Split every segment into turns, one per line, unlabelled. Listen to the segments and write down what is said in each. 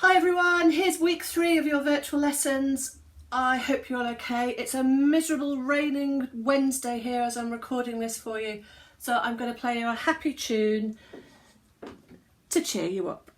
Hi everyone, here's week 3 of your virtual lessons. I hope you're all okay. It's a miserable raining Wednesday here as I'm recording this for you. So I'm going to play you a happy tune to cheer you up.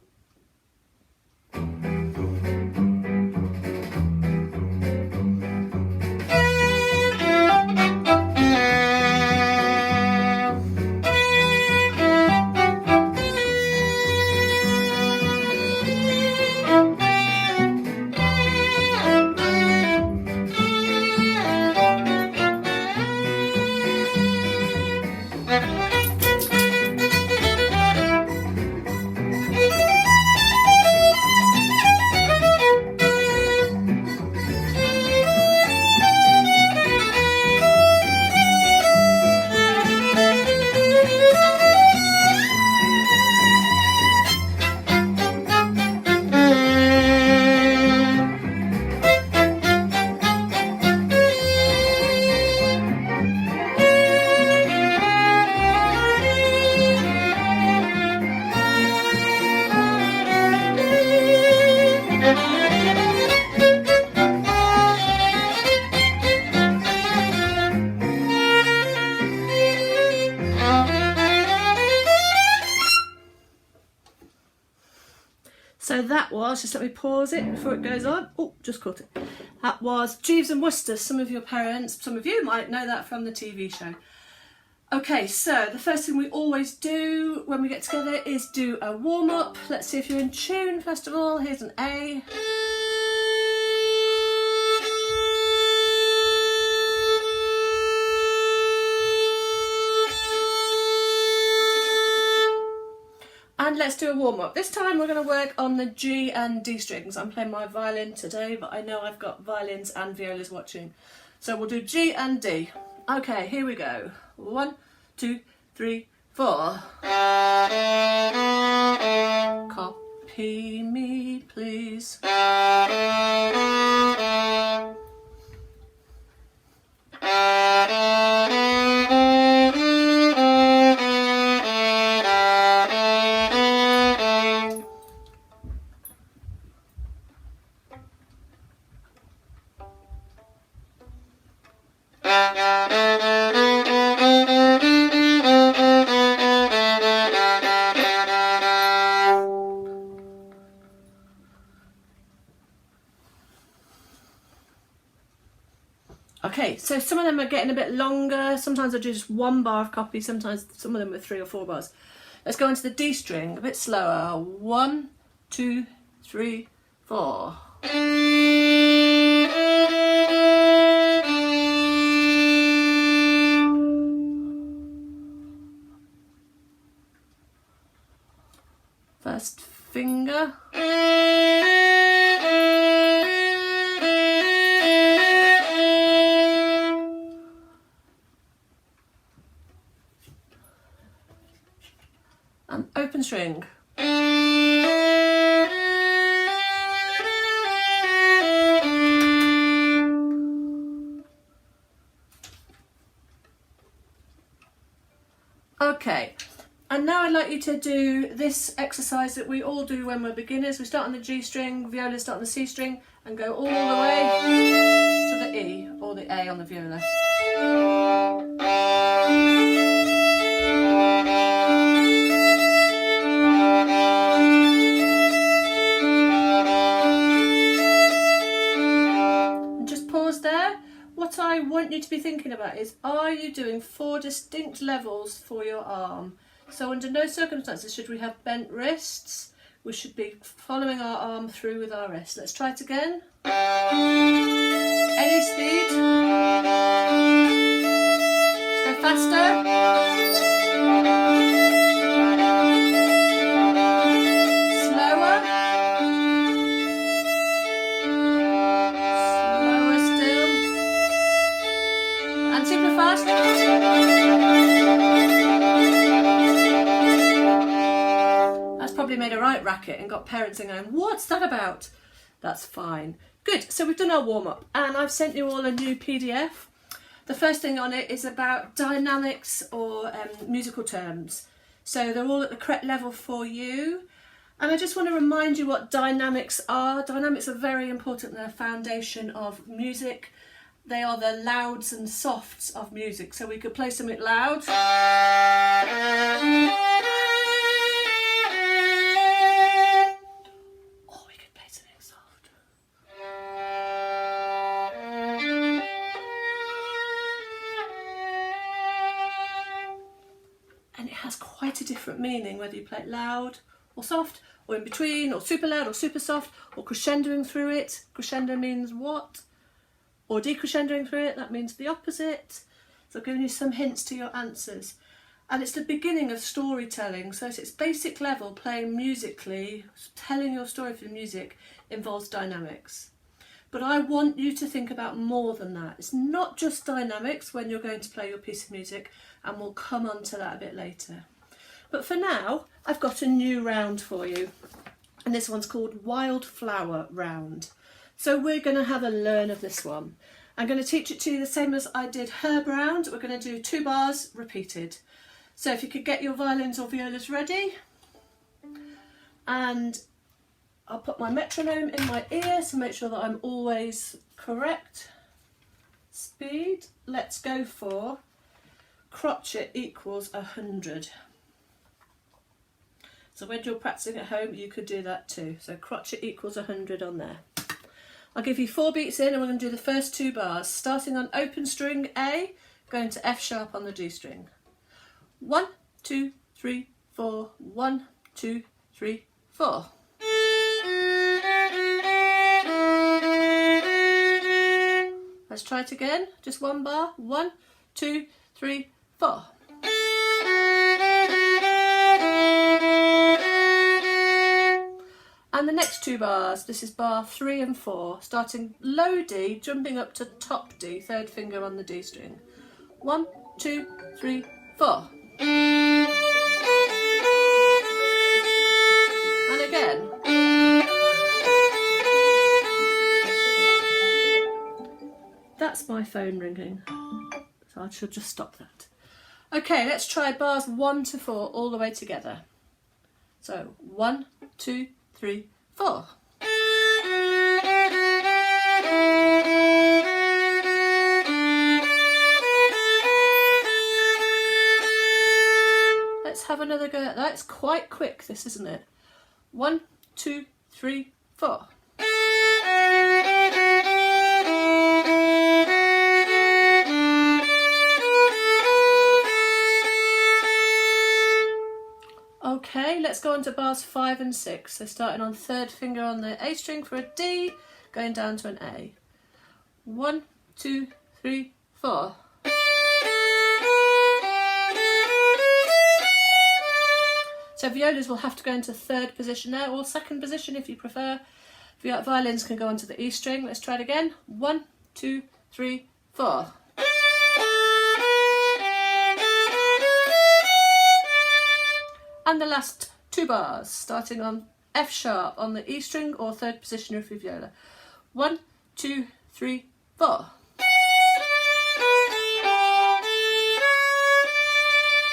So that was, just let me pause it before it goes on. Oh, just caught it. That was Jeeves and Wooster. Some of your parents, some of you might know that from the TV show. Okay, so the first thing we always do when we get together is do a warm-up. Let's see if you're in tune first of all. Here's an A. And let's do a warm-up. This time we're going to work on the G and D strings. I'm playing my violin today, but I know I've got violins and violas watching. So we'll do G and D. Okay, here we go. 1, 2, 3, 4. Copy me, please. Okay, so some of them are getting a bit longer. Sometimes I do just 1 bar of copy, sometimes some of them are 3 or 4 bars. Let's go into the D string, a bit slower. 1, 2, 3, 4. First finger. And open string. Okay, and now I'd like you to do this exercise that we all do when we're beginners. We start on the G string, violas start on the C string, and go all the way to the E or the A on the viola. What I want you to be thinking about is, are you doing 4 distinct levels for your arm? So under no circumstances should we have bent wrists. We should be following our arm through with our wrist. Let's try it again. Any speed. Let's go faster. That's probably made a right racket and got parents saying, what's that about? That's fine. Good, so we've done our warm-up and I've sent you all a new PDF. The first thing on it is about dynamics or musical terms. So they're all at the correct level for you. And I just want to remind you what dynamics are. Dynamics are very important. They're the foundation of music. They are the louds and softs of music. So we could play something loud. Or we could play something soft. And it has quite a different meaning whether you play it loud or soft, or in between, or super loud or super soft, or crescendoing through it. Crescendo means what? Or decrescendoing through it, that means the opposite. So I've given you some hints to your answers. And it's the beginning of storytelling. So at its basic level, playing musically, telling your story through music involves dynamics. But I want you to think about more than that. It's not just dynamics when you're going to play your piece of music, and we'll come on to that a bit later. But for now, I've got a new round for you. And this one's called Wildflower Round. So we're going to have a learn of this one. I'm going to teach it to you the same as I did Herb Round. We're going to do 2 bars repeated. So if you could get your violins or violas ready. And I'll put my metronome in my ear to make sure that I'm always correct. Speed. Let's go for crotchet equals 100. So when you're practicing at home, you could do that too. So crotchet equals 100 on there. I'll give you 4 beats in and we're going to do the first 2 bars, starting on open string A, going to F sharp on the D string. 1, 2, 3, 4, 1, 2, 3, 4. Let's try it again, just 1 bar, 1, 2, 3, 4. And the next 2 bars, this is bar 3 and 4, starting low D, jumping up to top D, 3rd finger on the D string. 1, 2, 3, 4. And again. That's my phone ringing, so I should just stop that. Okay, let's try bars 1 to 4 all the way together. So 1, 2, 3, 4. Let's have another go at that. It's quite quick, this, isn't it? 1, 2, 3, 4. Okay, let's go on to bars 5 and 6. So starting on 3rd finger on the A string for a D, going down to an A. 1, 2, 3, 4. So violas will have to go into 3rd position there, or 2nd position if you prefer. Violins can go onto the E string. Let's try it again. 1, 2, 3, 4. And the last 2 bars, starting on F sharp on the E string or 3rd position if you're viola. 1, 2, 3, 4.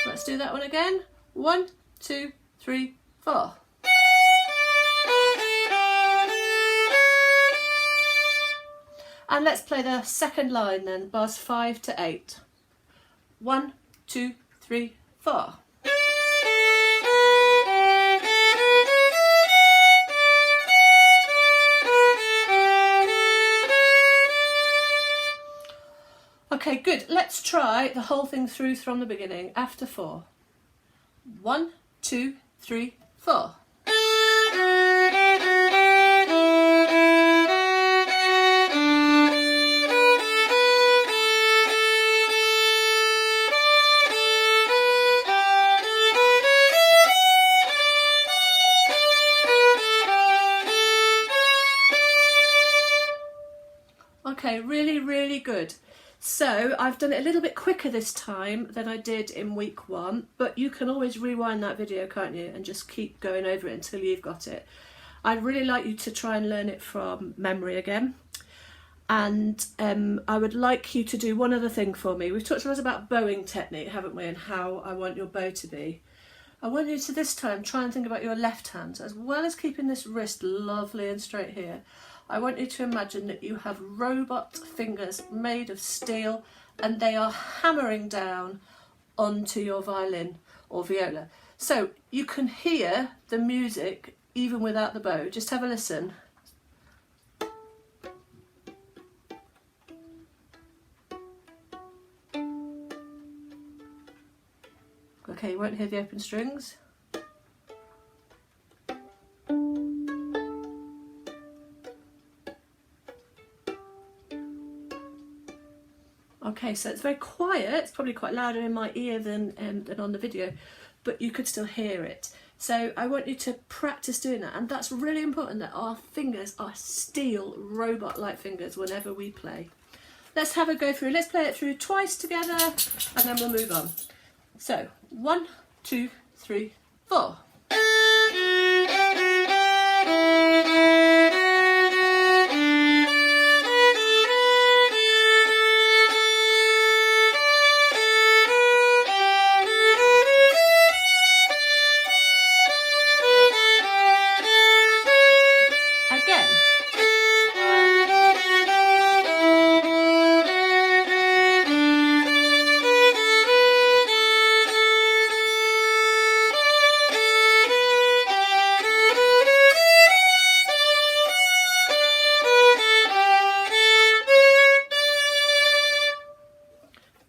Let's do that one again. 1, 2, 3, 4. And let's play the 2nd line then, bars 5 to 8. 1, 2, 3, 4. Okay, good. Let's try the whole thing through from the beginning, after 4. 1, 2, 3, 4. Okay, really, really good. So I've done it a little bit quicker this time than I did in week 1, but you can always rewind that video, can't you, and just keep going over it until you've got it. I'd really like you to try and learn it from memory again. And I would like you to do one other thing for me. We've talked a lot about bowing technique, haven't we, and how I want your bow to be. I want you to this time try and think about your left hand. As well as keeping this wrist lovely and straight here, I want you to imagine that you have robot fingers made of steel and they are hammering down onto your violin or viola. So you can hear the music even without the bow. Just have a listen. Okay, you won't hear the open strings. Okay, so it's very quiet. It's probably quite louder in my ear than on the video, but you could still hear it. So I want you to practice doing that, and that's really important, that our fingers are steel, robot-like fingers whenever we play. Let's have a go through. Let's play it through twice together, and then we'll move on. So 1, 2, 3, 4.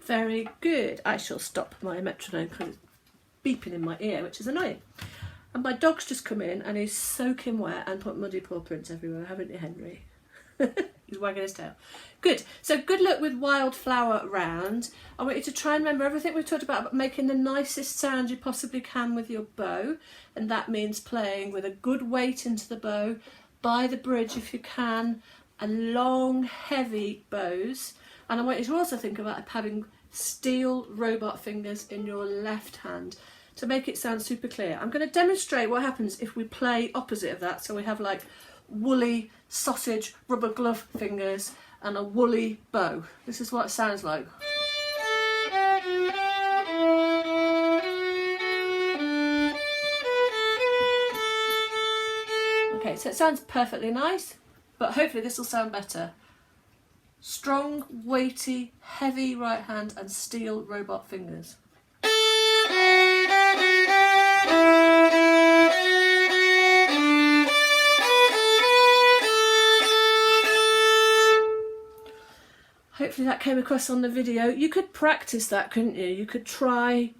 Very good. I shall stop my metronome because it's beeping in my ear, which is annoying. And my dog's just come in and he's soaking wet and put muddy paw prints everywhere, haven't you, Henry? He's wagging his tail. Good. So good luck with Wildflower Round. I want you to try and remember everything we've talked about making the nicest sound you possibly can with your bow. And that means playing with a good weight into the bow, by the bridge if you can, and long, heavy bows. And I want you to also think about having steel robot fingers in your left hand to make it sound super clear. I'm going to demonstrate what happens if we play opposite of that. So we have like woolly sausage rubber glove fingers and a woolly bow. This is what it sounds like. Okay, so it sounds perfectly nice, but hopefully this will sound better. Strong, weighty, heavy right hand and steel robot fingers. Hopefully that came across on the video. You could practice that, couldn't you? You could try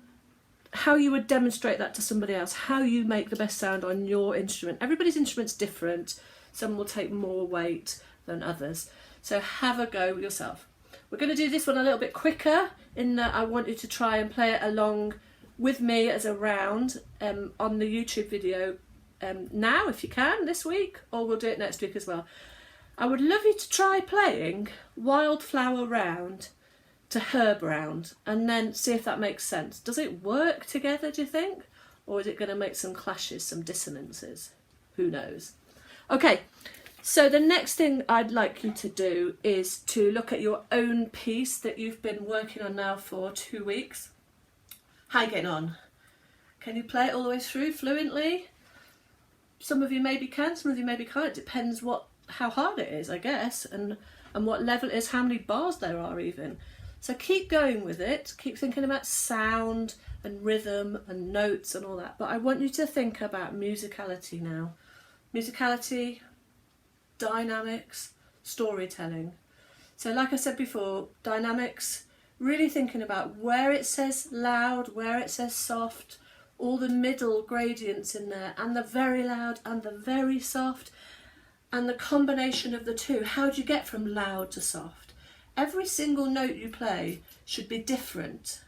how you would demonstrate that to somebody else, how you make the best sound on your instrument. Everybody's instrument's different. Some will take more weight than others. So have a go yourself. We're going to do this one a little bit quicker in that I want you to try and play it along with me as a round on the YouTube video now if you can this week, or we'll do it next week as well. I would love you to try playing Wildflower Round to Herb Round and then see if that makes sense. Does it work together, do you think? Or is it going to make some clashes, some dissonances? Who knows? Okay. So the next thing I'd like you to do is to look at your own piece that you've been working on now for 2 weeks. How are you getting on? Can you play it all the way through fluently? Some of you maybe can, some of you maybe can't. It depends how hard it is, I guess, and what level it is, how many bars there are even. So keep going with it. Keep thinking about sound and rhythm and notes and all that. But I want you to think about musicality now. Musicality, dynamics, storytelling. So like I said before, dynamics, really thinking about where it says loud, where it says soft, all the middle gradients in there, and the very loud and the very soft, and the combination of the two. How do you get from loud to soft? Every single note you play should be different.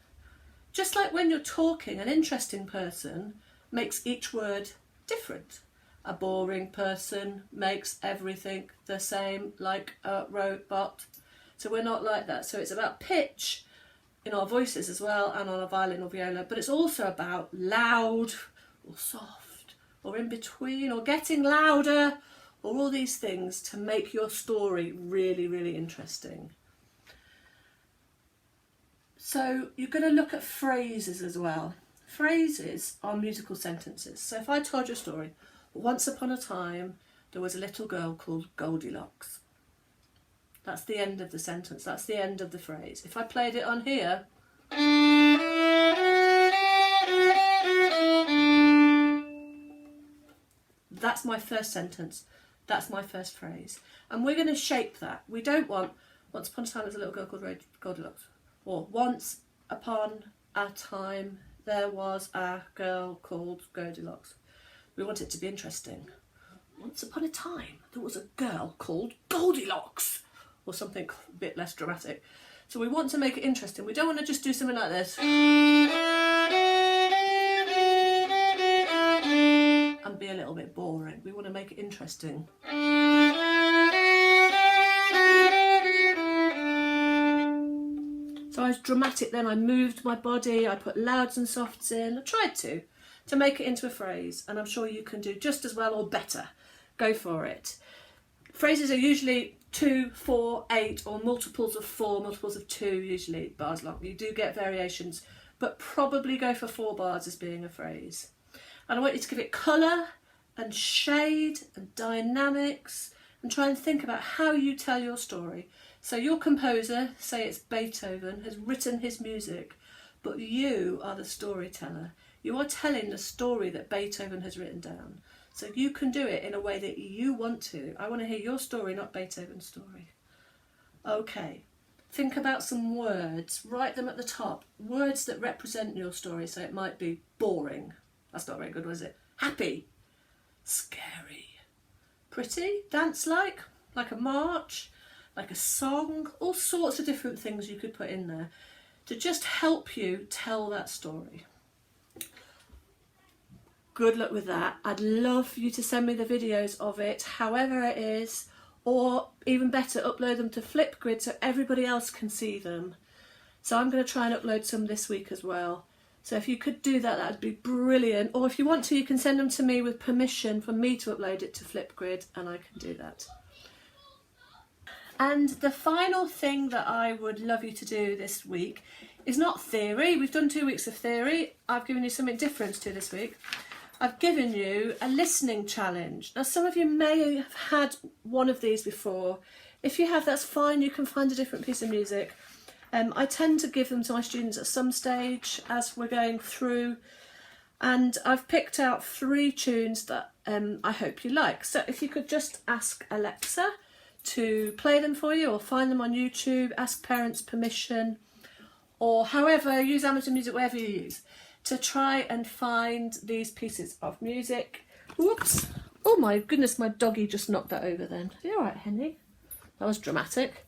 Just like when you're talking, an interesting person makes each word different. A boring person makes everything the same, like a robot. So we're not like that. So it's about pitch in our voices as well, and on a violin or viola, but it's also about loud or soft or in between or getting louder, or all these things to make your story really, really interesting. So you're going to look at phrases as well. phrases are musical sentences. So if I told you a story, once upon a time there was a little girl called Goldilocks. That's the end of the sentence, that's the end of the phrase. If I played it on here, that's my first sentence, that's my first phrase. And we're going to shape that. We don't want, once upon a time there was a little girl called Goldilocks, or once upon a time there was a girl called Goldilocks. We want it to be interesting. Once upon a time there was a girl called Goldilocks, or something a bit less dramatic. So we want to make it interesting. We don't want to just do something like this and be a little bit boring. We want to make it interesting. So I was dramatic then, I moved my body, I put louds and softs in, I tried to make it into a phrase, and I'm sure you can do just as well or better. Go for it. Phrases are usually 2, 4, 8 or multiples of 4, multiples of 2 usually bars long. You do get variations, but probably go for 4 bars as being a phrase. And I want you to give it colour and shade and dynamics and try and think about how you tell your story. So your composer, say it's Beethoven, has written his music, but you are the storyteller. You are telling the story that Beethoven has written down. So you can do it in a way that you want to. I want to hear your story, not Beethoven's story. Okay, think about some words. Write them at the top. Words that represent your story. So it might be boring. That's not very good, was it? Happy. Scary. Pretty. Dance-like. Like a march. Like a song. All sorts of different things you could put in there to just help you tell that story. Good luck with that. I'd love you to send me the videos of it, however it is, or even better, upload them to Flipgrid so everybody else can see them. So I'm going to try and upload some this week as well. So if you could do that, that'd be brilliant. Or if you want to, you can send them to me with permission for me to upload it to Flipgrid, and I can do that. And the final thing that I would love you to do this week is not theory. We've done 2 weeks of theory. I've given you something different to do this week. I've given you a listening challenge. Now some of you may have had one of these before. If you have, that's fine, you can find a different piece of music. I tend to give them to my students at some stage as we're going through, and I've picked out 3 tunes that I hope you like. So if you could just ask Alexa to play them for you, or find them on YouTube, ask parents permission, or however, use Amazon Music, whatever you use, to try and find these pieces of music. Whoops! Oh my goodness, my doggy just knocked that over then. Are you alright, Henry? That was dramatic.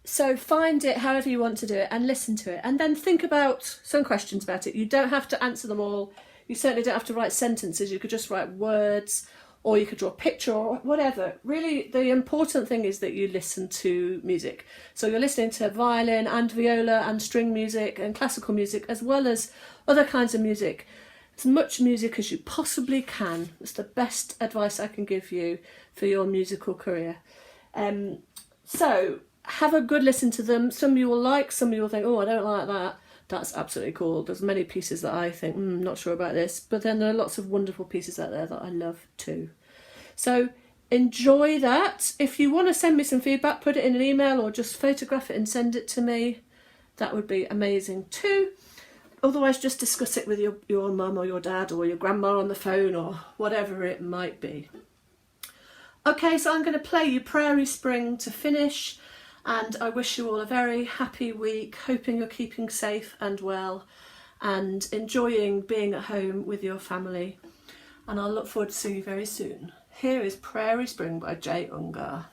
So find it however you want to do it and listen to it, and then think about some questions about it. You don't have to answer them all. You certainly don't have to write sentences. You could just write words, or you could draw a picture or whatever. Really, the important thing is that you listen to music. So you're listening to violin and viola and string music and classical music, as well as other kinds of music. As much music as you possibly can. It's the best advice I can give you for your musical career. So have a good listen to them. Some you will like, some you will think, oh, I don't like that. That's absolutely cool. There's many pieces that I think, not sure about this, but then there are lots of wonderful pieces out there that I love too. So enjoy that. If you want to send me some feedback, put it in an email or just photograph it and send it to me. That would be amazing too. Otherwise, just discuss it with your mum or your dad or your grandma on the phone or whatever it might be. Okay, so I'm going to play you Prairie Spring to finish. And I wish you all a very happy week, hoping you're keeping safe and well and enjoying being at home with your family. And I'll look forward to seeing you very soon. Here is Prairie Spring by Jay Ungar.